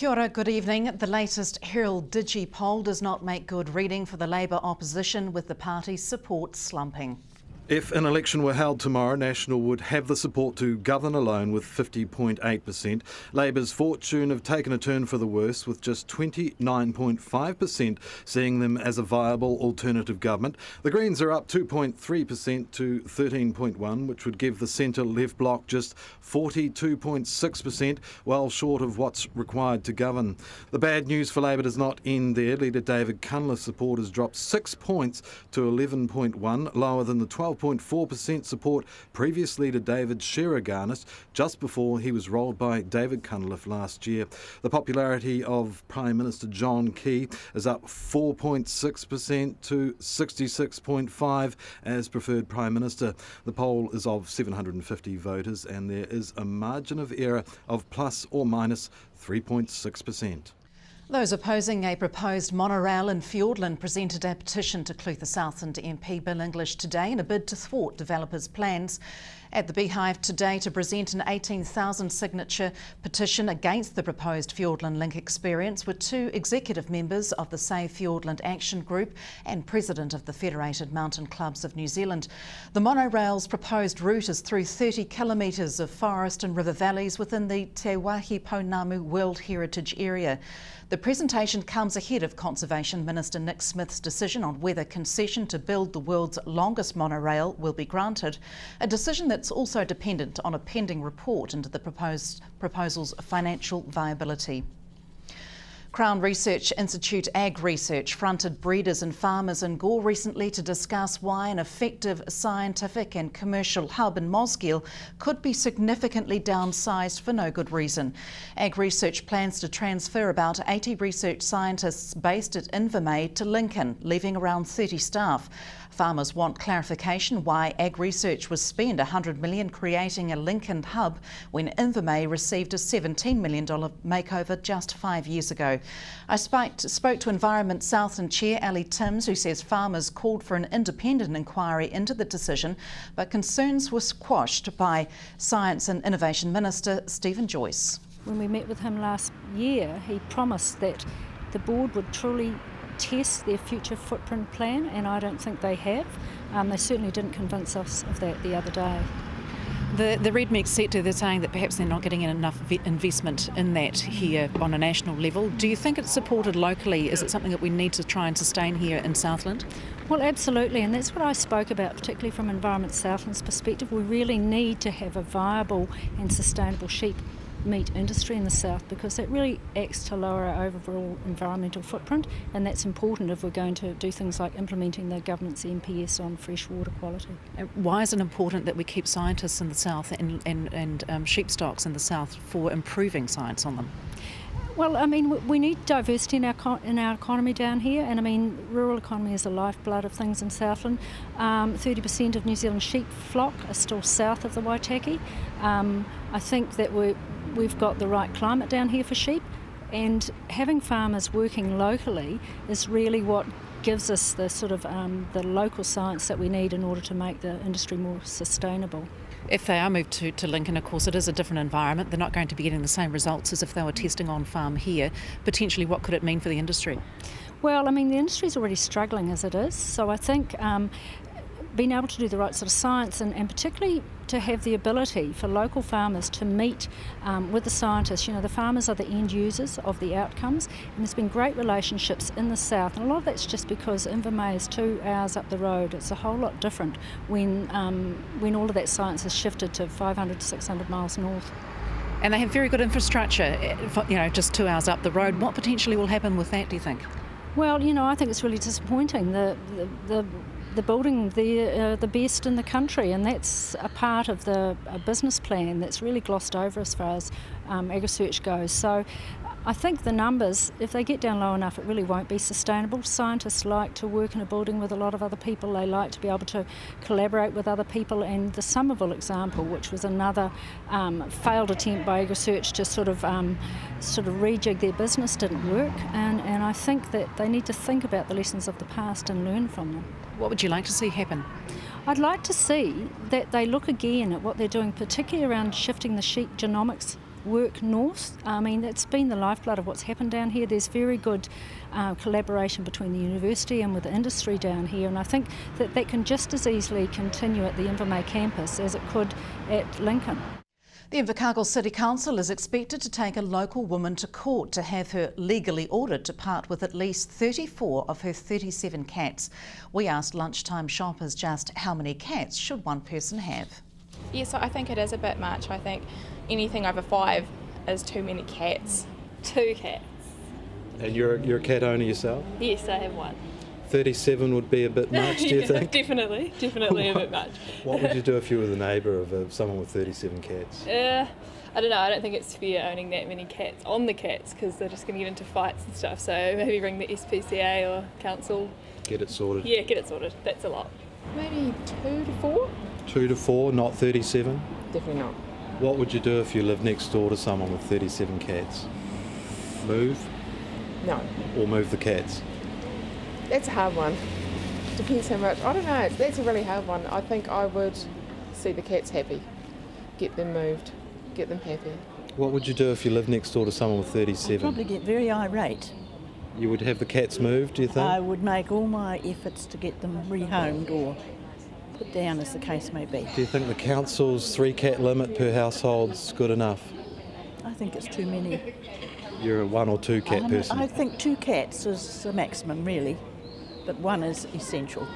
Kia ora, good evening. The latest Herald Digi poll does not make good reading for the Labour opposition, with the party's support slumping. If an election were held tomorrow, National would have the support to govern alone with 50.8%. Labour's fortune have taken a turn for the worse, with just 29.5% seeing them as a viable alternative government. The Greens are up 2.3% to 13.1%, which would give the centre-left bloc just 42.6%, well short of what's required to govern. The bad news for Labour does not end there. Leader David Cunliffe's support has dropped 6 points to 11.1%, lower than the 12.4% support previous leader David Shearer garnished just before he was rolled by David Cunliffe last year. The popularity of Prime Minister John Key is up 4.6% to 66.5% as preferred Prime Minister. The poll is of 750 voters and there is a margin of error of plus or minus 3.6%. Those opposing a proposed monorail in Fiordland presented a petition to Clutha Southland MP Bill English today in a bid to thwart developers' plans. At the Beehive today to present an 18,000 signature petition against the proposed Fiordland Link experience were two executive members of the Save Fiordland Action Group and President of the Federated Mountain Clubs of New Zealand. The monorail's proposed route is through 30 kilometres of forest and river valleys within the Te Wāhi Pounamu World Heritage Area. The presentation comes ahead of Conservation Minister Nick Smith's decision on whether concession to build the world's longest monorail will be granted, a decision that's also dependent on a pending report into the proposal's financial viability. Crown Research Institute Ag Research fronted breeders and farmers in Gore recently to discuss why an effective scientific and commercial hub in Mosgiel could be significantly downsized for no good reason. Ag Research plans to transfer about 80 research scientists based at Invercargill to Lincoln, leaving around 30 staff. Farmers want clarification why Ag Research was spent $100 million creating a Lincoln hub when Invercargill received a $17 million makeover just 5 years ago. I spoke to Environment Southland Chair Ali Timms, who says farmers called for an independent inquiry into the decision, but concerns were squashed by Science and Innovation Minister Stephen Joyce. When we met with him last year, he promised that the board would truly test their future footprint plan, and I don't think they have. They certainly didn't convince us of that the other day. The red meat sector, they're saying that perhaps they're not getting enough investment in that here on a national level. Do you think it's supported locally? Is it something that we need to try and sustain here in Southland? Well, absolutely, and that's what I spoke about, particularly from Environment Southland's perspective. We really need to have a viable and sustainable sheep meat industry in the south, because that really acts to lower our overall environmental footprint, and that's important if we're going to do things like implementing the government's MPS on fresh water quality. Why is it important that we keep scientists in the south and sheep stocks in the south for improving science on them? Well, I mean, we need diversity in our economy down here, and I mean, rural economy is the lifeblood of things in Southland. 30% of New Zealand sheep flock are still south of the Waitaki. I think that we've got the right climate down here for sheep, and having farmers working locally is really what gives us the sort of the local science that we need in order to make the industry more sustainable. If they are moved to Lincoln, of course, it is a different environment. They're not going to be getting the same results as if they were testing on farm here. Potentially, what could it mean for the industry? Well, I mean, the industry is already struggling as it is, so I think being able to do the right sort of science and particularly to have the ability for local farmers to meet with the scientists. You know, the farmers are the end users of the outcomes, and there's been great relationships in the south, and a lot of that's just because Invercargill is 2 hours up the road. It's a whole lot different when all of that science has shifted to 500 to 600 miles north. And they have very good infrastructure, you know, just 2 hours up the road. What potentially will happen with that, do you think? Well, you know, I think it's really disappointing. The building, they're the best in the country, and that's a part of a business plan that's really glossed over as far as AgResearch goes. So I think the numbers, if they get down low enough, it really won't be sustainable. Scientists like to work in a building with a lot of other people. They like to be able to collaborate with other people, and the Somerville example, which was another failed attempt by AgResearch to sort of rejig their business, didn't work, and I think that they need to think about the lessons of the past and learn from them. What would you like to see happen? I'd like to see that they look again at what they're doing, particularly around shifting the sheep genomics work north. I mean, that's been the lifeblood of what's happened down here. There's very good collaboration between the university and with the industry down here, and I think that can just as easily continue at the Invermay campus as it could at Lincoln. The Invercargill City Council is expected to take a local woman to court to have her legally ordered to part with at least 34 of her 37 cats. We asked lunchtime shoppers just how many cats should one person have. Yes, I think it is a bit much. I think anything over 5 is too many cats. 2 cats. And you're a cat owner yourself? Yes, I have 1. 37 would be a bit much, do you think? Definitely a bit much. What would you do if you were the neighbour of someone with 37 cats? I don't know, I don't think it's fair owning that many cats on the cats because they're just going to get into fights and stuff, so maybe ring the SPCA or council. Get it sorted? Yeah, get it sorted, that's a lot. Maybe 2 to 4? 2 to 4, not 37? Definitely not. What would you do if you lived next door to someone with 37 cats? Move? No. Or move the cats? That's a hard one. Depends how much. I don't know. That's a really hard one. I think I would see the cats happy, get them moved, get them happy. What would you do if you lived next door to someone with 37? I'd probably get very irate. You would have the cats moved, do you think? I would make all my efforts to get them rehomed or put down, as the case may be. Do you think the council's 3 cat limit per household's good enough? I think it's too many. You're a 1 or 2 cat person? I think 2 cats is the maximum, really, but 1 is essential.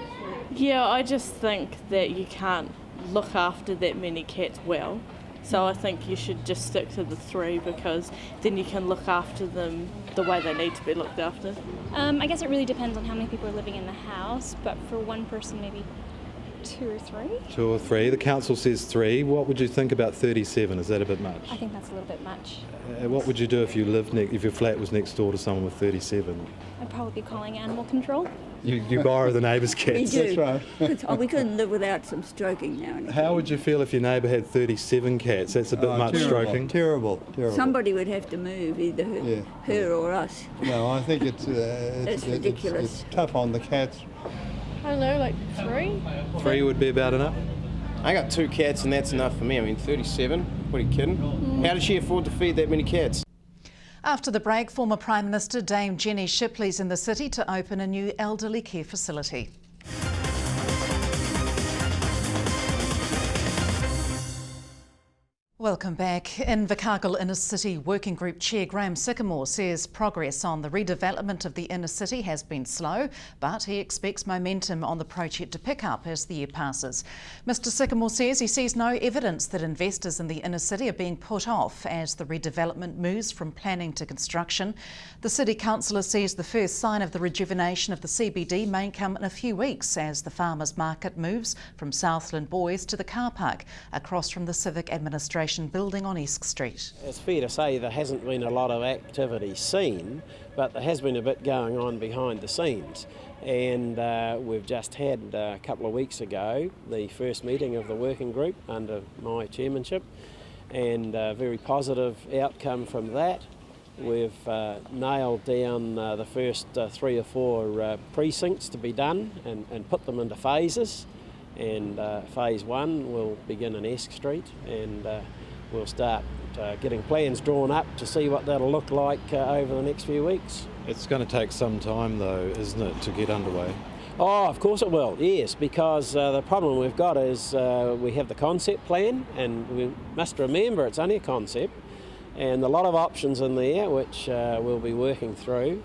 Yeah, I just think that you can't look after that many cats well. So I think you should just stick to the 3 because then you can look after them the way they need to be looked after. I guess it really depends on how many people are living in the house, but for one person maybe 2 or 3. 2 or 3. The council says 3. What would you think about 37? Is that a bit much? I think that's a little bit much. What would you do if you lived if your flat was next door to someone with 37? I'd probably be calling animal control. You borrow the neighbour's cats. We do. That's right. We couldn't live without some stroking now and again. How would you feel if your neighbour had 37 cats? That's a bit much stroking. Terrible. Somebody would have to move, either her or us. No, I think it's ridiculous. It's tough on the cats. I don't know, like 3? 3 would be about enough? I got 2 cats and that's enough for me. I mean, 37? What are you kidding? How does she afford to feed that many cats? After the break, former Prime Minister Dame Jenny Shipley's in the city to open a new elderly care facility. Welcome back. Invercargill Inner City Working Group Chair Graham Sycamore says progress on the redevelopment of the inner city has been slow, but he expects momentum on the project to pick up as the year passes. Mr Sycamore says he sees no evidence that investors in the inner city are being put off as the redevelopment moves from planning to construction. The City Councillor says the first sign of the rejuvenation of the CBD may come in a few weeks as the farmers market moves from Southland Boys to the car park across from the Civic Administration building on Esk Street. It's fair to say there hasn't been a lot of activity seen, but there has been a bit going on behind the scenes. And we've just had a couple of weeks ago the first meeting of the working group under my chairmanship, and a very positive outcome from that. We've nailed down the first 3 or 4 precincts to be done and put them into phases. And phase 1 will begin in Esk Street, and we'll start getting plans drawn up to see what that'll look like over the next few weeks. It's going to take some time though, isn't it, to get underway? Oh, of course it will, yes, because the problem we've got is we have the concept plan, and we must remember it's only a concept, and a lot of options in there which we'll be working through.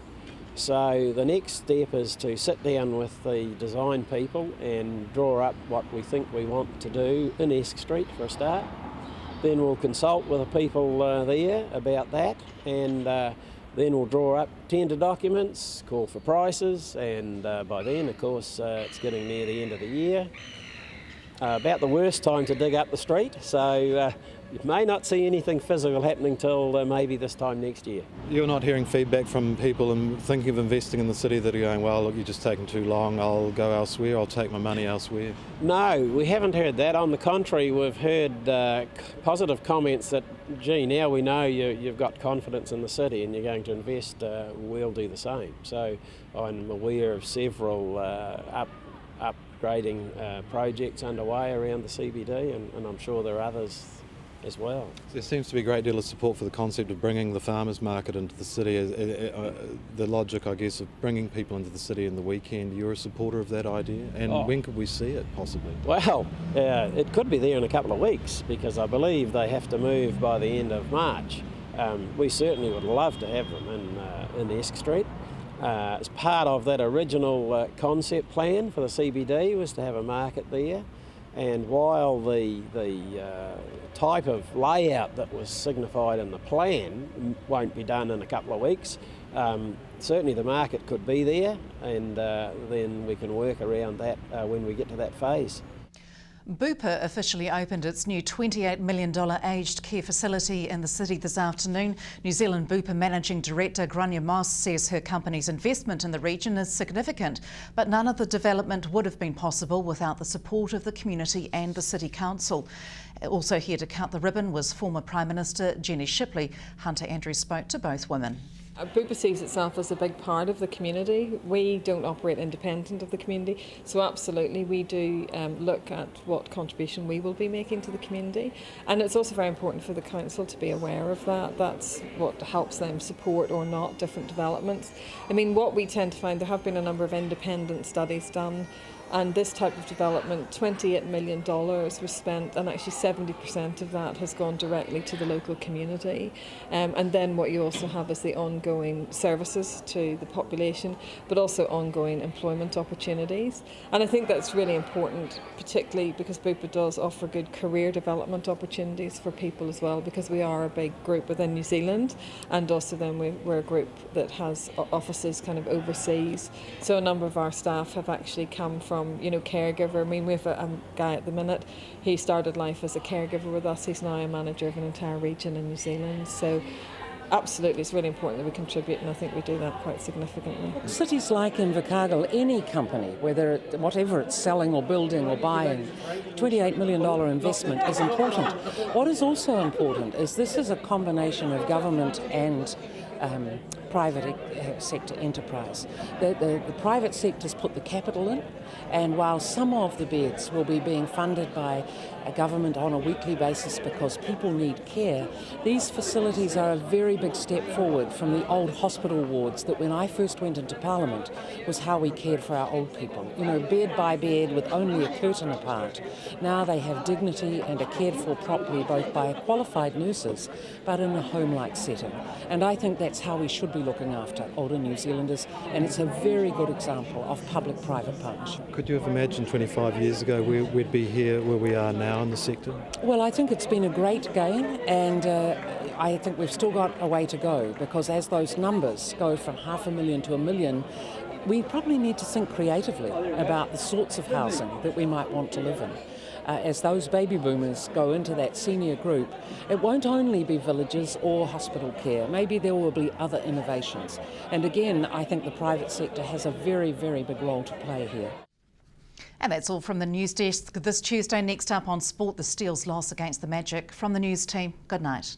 So the next step is to sit down with the design people and draw up what we think we want to do in Esk Street for a start. Then we'll consult with the people there about that, and then we'll draw up tender documents, call for prices, and by then, of course, it's getting near the end of the year. About the worst time to dig up the street, so you may not see anything physical happening till maybe this time next year. You're not hearing feedback from people and thinking of investing in the city that are going, well, look, you're just taking too long, I'll go elsewhere, I'll take my money elsewhere? No, we haven't heard that. On the contrary, we've heard positive comments that, gee, now we know you've got confidence in the city and you're going to invest, we'll do the same. So I'm aware of several upgrading projects underway around the CBD, and I'm sure there are others as well. There seems to be a great deal of support for the concept of bringing the farmers market into the city, the logic, I guess, of bringing people into the city in the weekend. You're a supporter of that idea? And when could we see it, possibly? Well, it could be there in a couple of weeks, because I believe they have to move by the end of March. We certainly would love to have them in Esk Street. As part of that original concept plan for the CBD was to have a market there. And while the type of layout that was signified in the plan won't be done in a couple of weeks, certainly the market could be there, and then we can work around that when we get to that phase. Bupa officially opened its new $28 million aged care facility in the city this afternoon. New Zealand Bupa Managing Director Grania Moss says her company's investment in the region is significant, but none of the development would have been possible without the support of the community and the City Council. Also here to cut the ribbon was former Prime Minister Jenny Shipley. Hunter Andrews spoke to both women. Bupa sees itself as a big part of the community. We don't operate independent of the community, so absolutely we do look at what contribution we will be making to the community, and it's also very important for the council to be aware of that. That's what helps them support or not different developments. I mean, what we tend to find, there have been a number of independent studies done, and this type of development, $28 million was spent, and actually 70% of that has gone directly to the local community. And then what you also have is the ongoing services to the population, but also ongoing employment opportunities. And I think that's really important, particularly because Bupa does offer good career development opportunities for people as well, because we are a big group within New Zealand, and also then we're a group that has offices kind of overseas. So a number of our staff have actually come from, caregiver. I mean, we have a guy at the minute, he started life as a caregiver with us. He's now a manager of an entire region in New Zealand. So absolutely, it's really important that we contribute, and I think we do that quite significantly. Cities like Invercargill, any company, whatever it's selling or building or buying, $28 million investment is important. What is also important is this is a combination of government and private sector enterprise. The private sector's put the capital in, and while some of the beds will be being funded by a government on a weekly basis because people need care, these facilities are a very big step forward from the old hospital wards that when I first went into Parliament was how we cared for our old people. Bed by bed with only a curtain apart. Now they have dignity and are cared for properly both by qualified nurses but in a home-like setting. And I think that's how we should be looking after older New Zealanders, and it's a very good example of public-private partnership. Could you have imagined 25 years ago we'd be here where we are now in the sector? Well, I think it's been a great gain, and I think we've still got a way to go, because as those numbers go from 500,000 to 1 million, we probably need to think creatively about the sorts of housing that we might want to live in. As those baby boomers go into that senior group, it won't only be villages or hospital care. Maybe there will be other innovations. And again, I think the private sector has a very, very big role to play here. And that's all from the news desk this Tuesday. Next up on Sport, the Steel's loss against the Magic. From the news team, good night.